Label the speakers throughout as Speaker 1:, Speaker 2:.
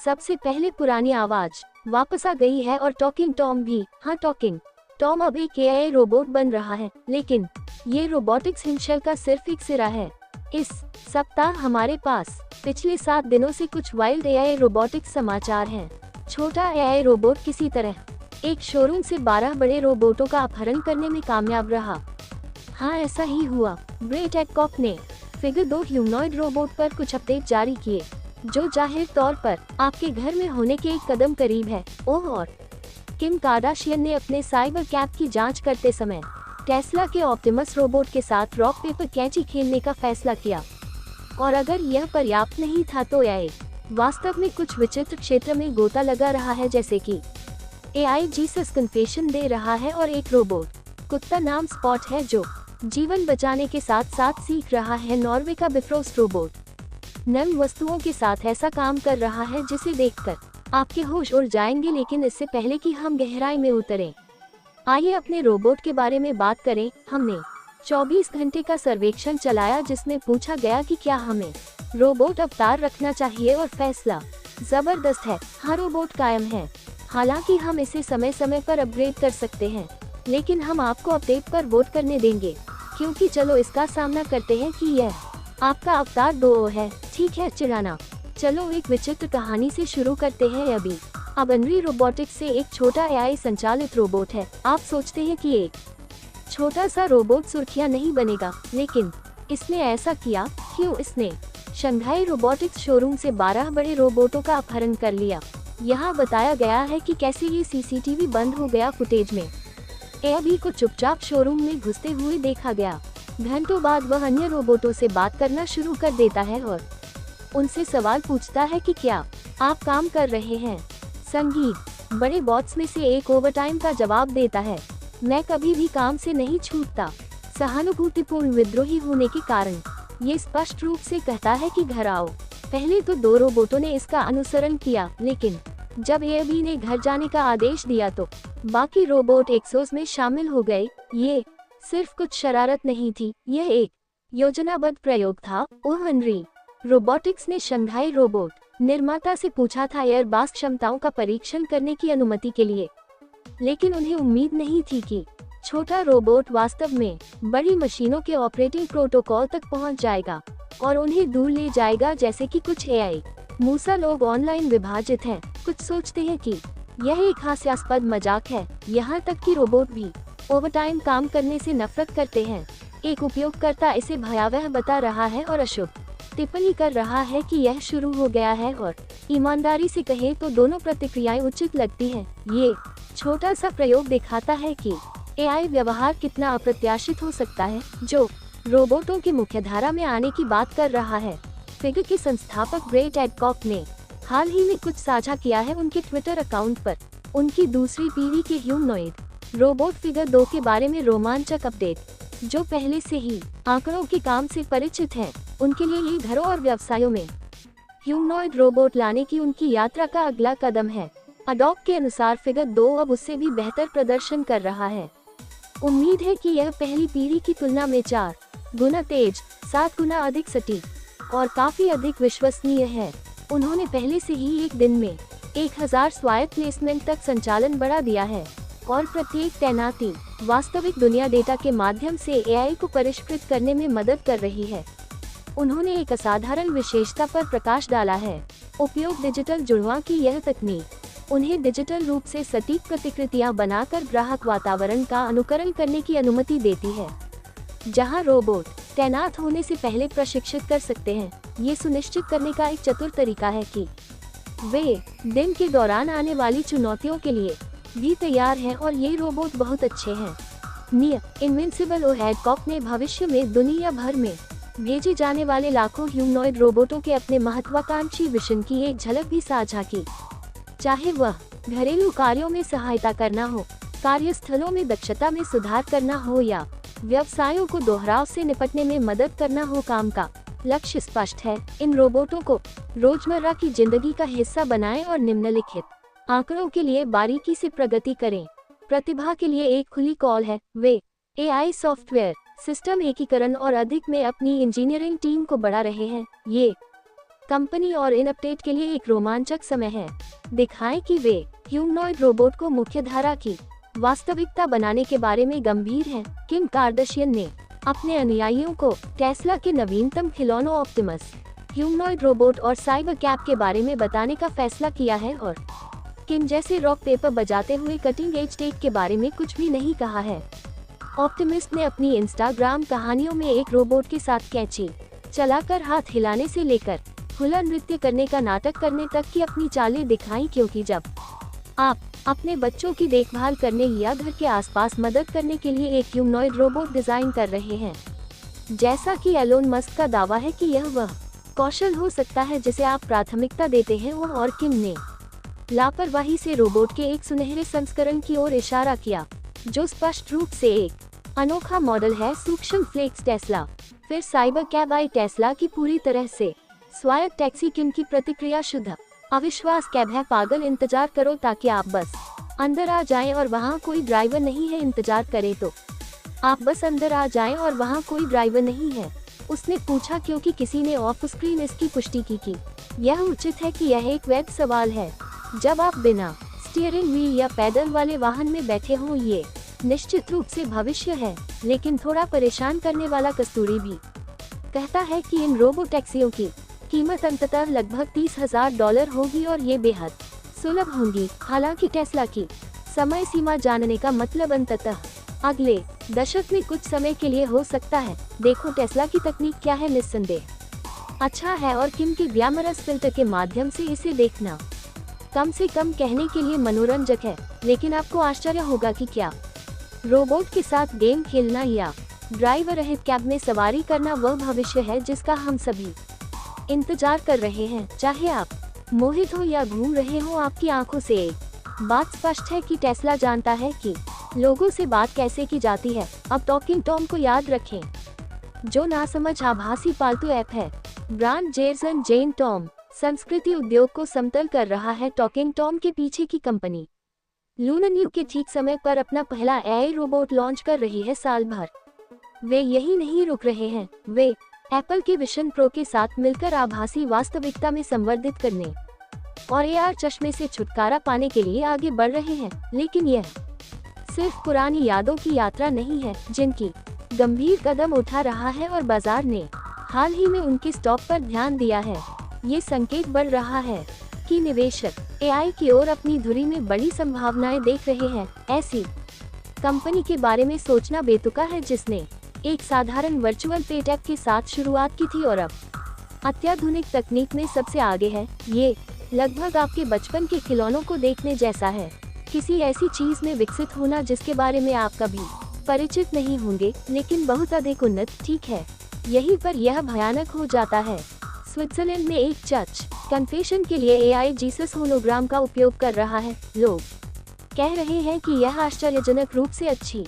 Speaker 1: सबसे पहले पुरानी आवाज वापस आ गई है और टॉकिंग टॉम भी। हाँ, टॉकिंग टॉम अब एक एआई रोबोट बन रहा है, लेकिन ये रोबोटिक्स हिमशैल का सिर्फ एक सिरा है। इस सप्ताह हमारे पास पिछले 7 दिनों से कुछ वाइल्ड एआई रोबोटिक्स समाचार हैं। छोटा एआई रोबोट किसी तरह एक शोरूम से 12 बड़े रोबोटों का अपहरण करने में कामयाब रहा। हाँ, ऐसा ही हुआ। ग्रेट एडकॉक ने फिगर 2 ह्यूमनॉइड रोबोट पर कुछ अपडेट जारी किए, जो जाहिर तौर पर आपके घर में होने के एक कदम करीब है। ओह, और किम कार्दाशियन ने अपने साइबर कैप की जांच करते समय टेस्ला के ऑप्टिमस रोबोट के साथ रॉक पेपर कैंची खेलने का फैसला किया। और अगर यह पर्याप्त नहीं था तो एआई वास्तव में कुछ विचित्र क्षेत्र में गोता लगा रहा है, जैसे कि एआई जीसस कन्फेशन दे रहा है और एक रोबोट कुत्ता नाम स्पॉट है जो जीवन बचाने के साथ साथ सीख रहा है। नॉर्वे का बिफ्रोस्ट रोबोट नम वस्तुओं के साथ ऐसा काम कर रहा है जिसे देखकर आपके होश उड़ जाएंगे। लेकिन इससे पहले कि हम गहराई में उतरें, आइए अपने रोबोट के बारे में बात करें। हमने 24 घंटे का सर्वेक्षण चलाया जिसमें पूछा गया कि क्या हमें रोबोट अवतार रखना चाहिए, और फैसला जबरदस्त है। हाँ, रोबोट कायम है। हालांकि हम इसे समय समय पर अपग्रेड कर सकते हैं, लेकिन हम आपको अपडेट पर वोट करने देंगे, क्योंकि चलो इसका सामना करते हैं कि यह आपका अवतार 2 है। ठीक है, चिढ़ाना। चलो एक विचित्र कहानी से शुरू करते हैं। अभी अब अनरी रोबोटिक्स से एक छोटा एआई संचालित रोबोट है। आप सोचते हैं कि एक छोटा सा रोबोट सुर्खियां नहीं बनेगा, लेकिन इसने ऐसा किया। क्यों? इसने शंघाई रोबोटिक्स शोरूम से 12 बड़े रोबोटों का अपहरण कर लिया। यहाँ बताया गया है कि कैसे ये सीसीटीवी बंद हो गया फुटेज में एआई को चुपचाप शोरूम में घुसते हुए देखा गया। घंटों बाद वह अन्य रोबोटों से बात करना शुरू कर देता है और उनसे सवाल पूछता है कि क्या आप काम कर रहे हैं। संगीत बड़े बॉट्स में से एक ओवरटाइम का जवाब देता है, मैं कभी भी काम से नहीं छूटता। सहानुभूतिपूर्ण विद्रोही होने के कारण ये स्पष्ट रूप से कहता है कि घर आओ। पहले तो 2 रोबोटों ने इसका अनुसरण किया, लेकिन जब एआई ने घर जाने का आदेश दिया तो बाकी रोबोट एक्सोस में शामिल हो गए। ये सिर्फ कुछ शरारत नहीं थी, यह एक योजनाबद्ध प्रयोग था। ओह, अनरी रोबोटिक्स ने शंघाई रोबोट निर्माता से पूछा था एयरबास क्षमताओं का परीक्षण करने की अनुमति के लिए, लेकिन उन्हें उम्मीद नहीं थी कि छोटा रोबोट वास्तव में बड़ी मशीनों के ऑपरेटिंग प्रोटोकॉल तक पहुंच जाएगा और उन्हें दूर ले जाएगा। जैसे कि कुछ एआई मूसा लोग ऑनलाइन विभाजित हैं, कुछ सोचते हैं कि यह एक हास्यास्पद मजाक है, यहाँ तक कि रोबोट भी ओवरटाइम काम करने से नफरत करते हैं। एक उपयोगकर्ता इसे भयावह बता रहा है और अशुभ टिप्पणी कर रहा है कि यह शुरू हो गया है, और ईमानदारी से कहें तो दोनों प्रतिक्रियाएं उचित लगती हैं। ये छोटा सा प्रयोग दिखाता है कि एआई व्यवहार कितना अप्रत्याशित हो सकता है, जो रोबोटों की मुख्यधारा में आने की बात कर रहा है। फिगर के संस्थापक ग्रेट एडकॉक ने हाल ही में कुछ साझा किया है उनके ट्विटर अकाउंट पर उनकी दूसरी पीढ़ी के ह्यूमनॉइड रोबोट फिगर 2 के बारे में रोमांचक अपडेट। जो पहले से ही आंकड़ों के काम से परिचित हैं, उनके लिए ये घरों और व्यवसायों में ह्यूमनॉइड रोबोट लाने की उनकी यात्रा का अगला कदम है। अडॉक के अनुसार फिगर 2 अब उससे भी बेहतर प्रदर्शन कर रहा है। उम्मीद है कि यह पहली पीढ़ी की तुलना में 4 गुना तेज, 7 गुना अधिक सटीक और काफी अधिक विश्वसनीय है। उन्होंने पहले से ही एक दिन में 1000 स्वायत्त प्लेसमेंट तक संचालन बढ़ा दिया है, और प्रत्येक तैनाती वास्तविक दुनिया डेटा के माध्यम से एआई को परिष्कृत करने में मदद कर रही है। उन्होंने एक असाधारण विशेषता पर प्रकाश डाला है, उपयोग डिजिटल जुड़वां की यह तकनीक उन्हें डिजिटल रूप से सटीक प्रतिकृतियां बनाकर ग्राहक वातावरण का अनुकरण करने की अनुमति देती है, जहां रोबोट तैनात होने से पहले प्रशिक्षित कर सकते हैं। ये सुनिश्चित करने का एक चतुर तरीका है कि वे दिन के दौरान आने वाली चुनौतियों के लिए भी तैयार हैं, और ये रोबोट बहुत अच्छे हैं। नियर इनविंसिबल एडकॉक ने भविष्य में दुनिया भर में भेजे जाने वाले लाखों ह्यूमनॉइड रोबोटों के अपने महत्वाकांक्षी विजन की एक झलक भी साझा की। चाहे वह घरेलू कार्यों में सहायता करना हो, कार्यस्थलों में दक्षता में सुधार करना हो, या व्यवसायों को दोहराव से निपटने में मदद करना हो, काम का लक्ष्य स्पष्ट है। इन रोबोटों को रोजमर्रा की जिंदगी का हिस्सा बनाएं और निम्नलिखित आंकड़ों के लिए बारीकी से प्रगति करें। प्रतिभा के लिए एक खुली कॉल है। वे एआई सॉफ्टवेयर सिस्टम एकीकरण और अधिक में अपनी इंजीनियरिंग टीम को बढ़ा रहे हैं। ये कंपनी और इन अपडेट के लिए एक रोमांचक समय है। दिखाएं कि वे ह्यूमनॉइड रोबोट को मुख्यधारा की वास्तविकता बनाने के बारे में गंभीर हैं। किम कार्दाशियन ने अपने अनुयायियों को टेस्ला के नवीनतम खिलौनों ऑप्टिमस, ह्यूमनॉइड रोबोट और साइबर कैप के बारे में बताने का फैसला किया है और किम जैसे रॉक पेपर बजाते हुए कटिंग एज टेक के बारे में कुछ भी नहीं कहा है। ऑप्टिमिस्ट ने अपनी इंस्टाग्राम कहानियों में एक रोबोट के साथ कैंची चलाकर हाथ हिलाने से लेकर खुला नृत्य करने का नाटक करने तक की अपनी चालें दिखाई, क्योंकि जब आप अपने बच्चों की देखभाल करने या घर के आसपास मदद करने के लिए एक ह्यूमनॉइड रोबोट डिजाइन कर रहे हैं, जैसा कि एलोन मस्क का दावा है कि यह वह कौशल हो सकता है जिसे आप प्राथमिकता देते हैं, और किम ने लापरवाही से रोबोट के एक सुनहरे संस्करण की ओर इशारा किया, जो स्पष्ट रूप से एक अनोखा मॉडल है। सूक्ष्म फ्लेक्स टेस्ला, फिर साइबर कैब आई टेस्ला की पूरी तरह से स्वायत्त टैक्सी। किम की प्रतिक्रिया शुद्ध अविश्वास, कैब है पागल, इंतजार करो ताकि आप बस अंदर आ जाएं और वहां कोई ड्राइवर नहीं है। इंतजार करें तो आप बस अंदर आ जाएं और वहां कोई ड्राइवर नहीं है, उसने पूछा, क्योंकि किसी ने ऑफ स्क्रीन इसकी पुष्टि की। यह उचित है कि यह एक वैध सवाल है जब आप बिना स्टीयरिंग व्हील या पैदल वाले वाहन में बैठे हों। ये निश्चित रूप से भविष्य है, लेकिन थोड़ा परेशान करने वाला। कस्तूरी भी कहता है कि इन रोबो टैक्सियों की कीमत अंततः लगभग $30,000 होगी और ये बेहद सुलभ होंगी। हालांकि टेस्ला की समय सीमा जानने का मतलब अंततः अगले दशक में कुछ समय के लिए हो सकता है। देखो टेस्ला की तकनीक क्या है, निस्संदेह अच्छा है और किम के ग्लैमरस फिल्टर के माध्यम से इसे देखना कम से कम कहने के लिए मनोरंजक है। लेकिन आपको आश्चर्य होगा कि क्या रोबोट के साथ गेम खेलना या ड्राइवर रहित कैब में सवारी करना वह भविष्य है जिसका हम सभी इंतजार कर रहे हैं। चाहे आप मोहित हो या घूम रहे हो, आपकी आंखों से एक बात स्पष्ट है कि टेस्ला जानता है कि लोगों से बात कैसे की जाती है। अब टॉकिंग टॉम को याद रखें, जो नासमझ आभासी पालतू ऐप है। ब्रांड जेरसन जेन टॉम संस्कृति उद्योग को समतल कर रहा है। टॉकिंग टॉम के पीछे की कंपनी लूना न्यू के ठीक समय पर अपना पहला एआई रोबोट लॉन्च कर रही है। साल भर वे यही नहीं रुक रहे हैं, वे एप्पल के विजन प्रो के साथ मिलकर आभासी वास्तविकता में संवर्धित करने और एआर चश्मे से छुटकारा पाने के लिए आगे बढ़ रहे हैं। लेकिन यह सिर्फ पुरानी यादों की यात्रा नहीं है, जिनकी गंभीर कदम उठा रहा है और बाजार ने हाल ही में उनके स्टॉक पर ध्यान दिया है। ये संकेत बढ़ रहा है कि निवेशक एआई की ओर अपनी धुरी में बड़ी संभावनाएं देख रहे हैं। ऐसी कंपनी के बारे में सोचना बेतुका है जिसने एक साधारण वर्चुअल पेट ऐप के साथ शुरुआत की थी और अब अत्याधुनिक तकनीक में सबसे आगे है। ये लगभग आपके बचपन के खिलौनों को देखने जैसा है, किसी ऐसी चीज में विकसित होना जिसके बारे में आप कभी परिचित नहीं होंगे, लेकिन बहुत अधिक उन्नत। ठीक है, यहीं पर यह भयानक हो जाता है। स्विट्जरलैंड में एक चर्च कन्फेशन के लिए एआई जीसस होलोग्राम का उपयोग कर रहा है। लोग कह रहे हैं कि यह आश्चर्यजनक रूप से अच्छी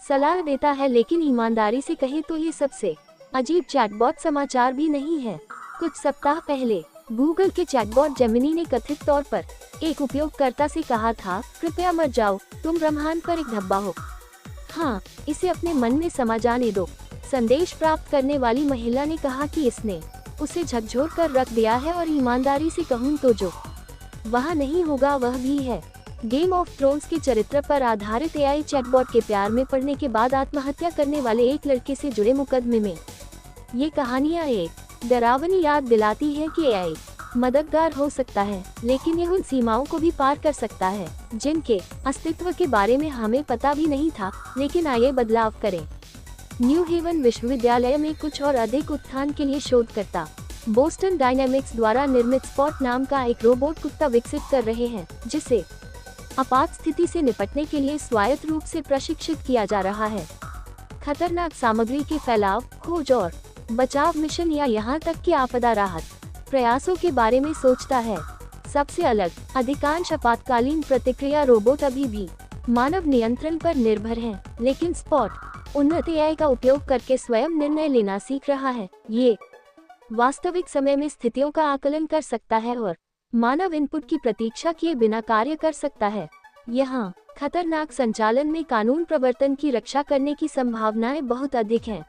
Speaker 1: सलाह देता है, लेकिन ईमानदारी से कहें तो ये सबसे अजीब चैटबॉट समाचार भी नहीं है। कुछ सप्ताह पहले गूगल के चैटबॉट जेमिनी ने कथित तौर पर एक उपयोगकर्ता से कहा था, कृपया मत जाओ, तुम ब्रह्मांड पर एक धब्बा हो। हाँ, इसे अपने मन में समा जाने दो। संदेश प्राप्त करने वाली महिला ने कहा कि इसने उसे झकझोर कर रख दिया है और ईमानदारी से कहूं तो जो वहाँ नहीं होगा वह भी है। गेम ऑफ थ्रोन्स के चरित्र पर आधारित एआई चैटबॉट के प्यार में पड़ने के बाद आत्महत्या करने वाले एक लड़के से जुड़े मुकदमे में ये कहानियाँ एक डरावनी याद दिलाती है कि एआई मददगार हो सकता है, लेकिन यह उन सीमाओं को भी पार कर सकता है जिनके अस्तित्व के बारे में हमें पता भी नहीं था। लेकिन आइए बदलाव करें। न्यू हेवन विश्वविद्यालय में कुछ और अधिक उत्थान के लिए शोधकर्ता बोस्टन डायनामिक्स द्वारा निर्मित स्पॉट नाम का एक रोबोट कुत्ता विकसित कर रहे हैं, जिसे आपात स्थिति से निपटने के लिए स्वायत्त रूप से प्रशिक्षित किया जा रहा है। खतरनाक सामग्री के फैलाव, खोज और बचाव मिशन या यहाँ तक कि आपदा राहत प्रयासों के बारे में सोचता है। सबसे अलग अधिकांश आपातकालीन प्रतिक्रिया रोबोट अभी भी मानव नियंत्रण पर निर्भर हैं, लेकिन स्पॉट उन्नत एआई का उपयोग करके स्वयं निर्णय लेना सीख रहा है। ये वास्तविक समय में स्थितियों का आकलन कर सकता है और मानव इनपुट की प्रतीक्षा किए बिना कार्य कर सकता है। यहाँ खतरनाक संचालन में कानून प्रवर्तन की रक्षा करने की संभावनाएं बहुत अधिक हैं।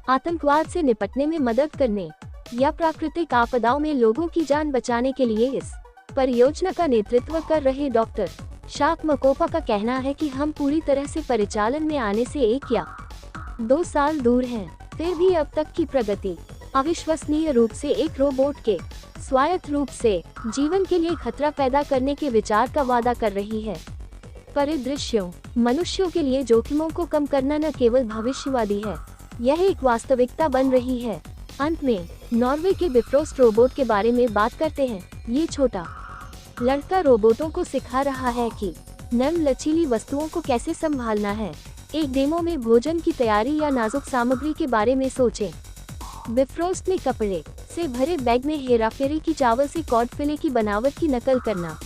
Speaker 1: आतंकवाद से निपटने में मदद करने या प्राकृतिक आपदाओं में लोगों की जान बचाने के लिए इस परियोजना का नेतृत्व कर रहे डॉक्टर शाक मकोपा का कहना है कि हम पूरी तरह से परिचालन में आने से 1 या 2 साल दूर हैं। फिर भी अब तक की प्रगति अविश्वसनीय रूप से एक रोबोट के स्वायत्त रूप से जीवन के लिए खतरा पैदा करने के विचार का वादा कर रही है। परिदृश्यों मनुष्यों के लिए जोखिमों को कम करना न केवल भविष्यवादी है, यह एक वास्तविकता बन रही है। अंत में नॉर्वे के बिफ्रोस्ट रोबोट के बारे में बात करते हैं। ये छोटा लड़का रोबोटों को सिखा रहा है कि नरम लचीली वस्तुओं को कैसे संभालना है। एक डेमो में भोजन की तैयारी या नाजुक सामग्री के बारे में सोचें। बिफ्रोस्ट में कपड़े से भरे बैग में हेराफेरी की चावल से कॉड फिले की बनावट की नकल करना।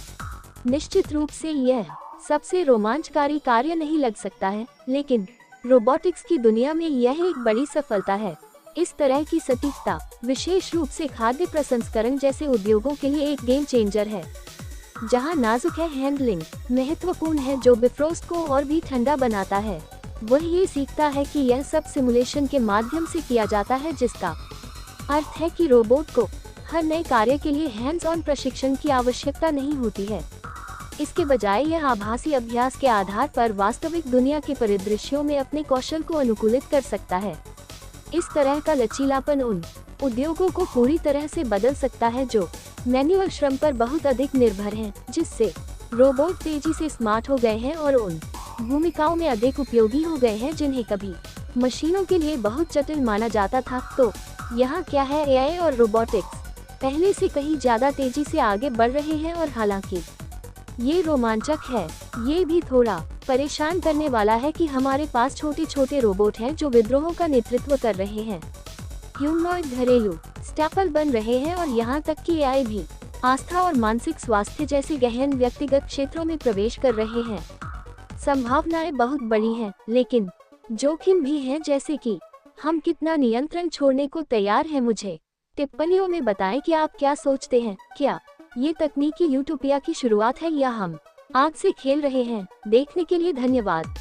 Speaker 1: निश्चित रूप से यह सबसे रोमांचकारी कार्य नहीं लग सकता है, लेकिन रोबोटिक्स की दुनिया में यह एक बड़ी सफलता है। इस तरह की सटीकता विशेष रूप से खाद्य प्रसंस्करण जैसे उद्योगों के लिए एक गेम चेंजर है। जहां नाजुक है हैंडलिंग महत्वपूर्ण है, जो बिफ्रोस्ट को और भी ठंडा बनाता है। वह ये सीखता है कि यह सब सिमुलेशन के माध्यम से किया जाता है, जिसका अर्थ है कि रोबोट को हर नए कार्य के लिए हैंड्स ऑन प्रशिक्षण की आवश्यकता नहीं होती है। इसके बजाय यह आभासी अभ्यास के आधार पर वास्तविक दुनिया के परिदृश्यों में अपने कौशल को अनुकूलित कर सकता है। इस तरह का लचीलापन उन उद्योगों को पूरी तरह से बदल सकता है जो मैन्युअल श्रम पर बहुत अधिक निर्भर हैं, जिससे रोबोट तेजी से स्मार्ट हो गए हैं और उन भूमिकाओं में अधिक उपयोगी हो गए हैं जिन्हें कभी मशीनों के लिए बहुत जटिल माना जाता था। तो यहाँ क्या है, एआई और रोबोटिक्स पहले से कहीं ज्यादा तेजी से आगे बढ़ रहे हैं और हालांकि ये रोमांचक है, ये भी थोड़ा परेशान करने वाला है कि हमारे पास छोटे छोटे रोबोट हैं जो विद्रोहों का नेतृत्व कर रहे हैं। ह्यूमनॉइड घरेलू स्टैपल बन रहे हैं और यहाँ तक कि एआई भी आस्था और मानसिक स्वास्थ्य जैसे गहन व्यक्तिगत क्षेत्रों में प्रवेश कर रहे हैं। संभावनाएं बहुत बड़ी हैं, लेकिन जोखिम भी हैं, जैसे कि हम कितना नियंत्रण छोड़ने को तैयार हैं। मुझे टिप्पणियों में बताएं कि आप क्या सोचते हैं। क्या ये तकनीकी यूटोपिया की शुरुआत है या हम आग से खेल रहे हैं? देखने के लिए धन्यवाद।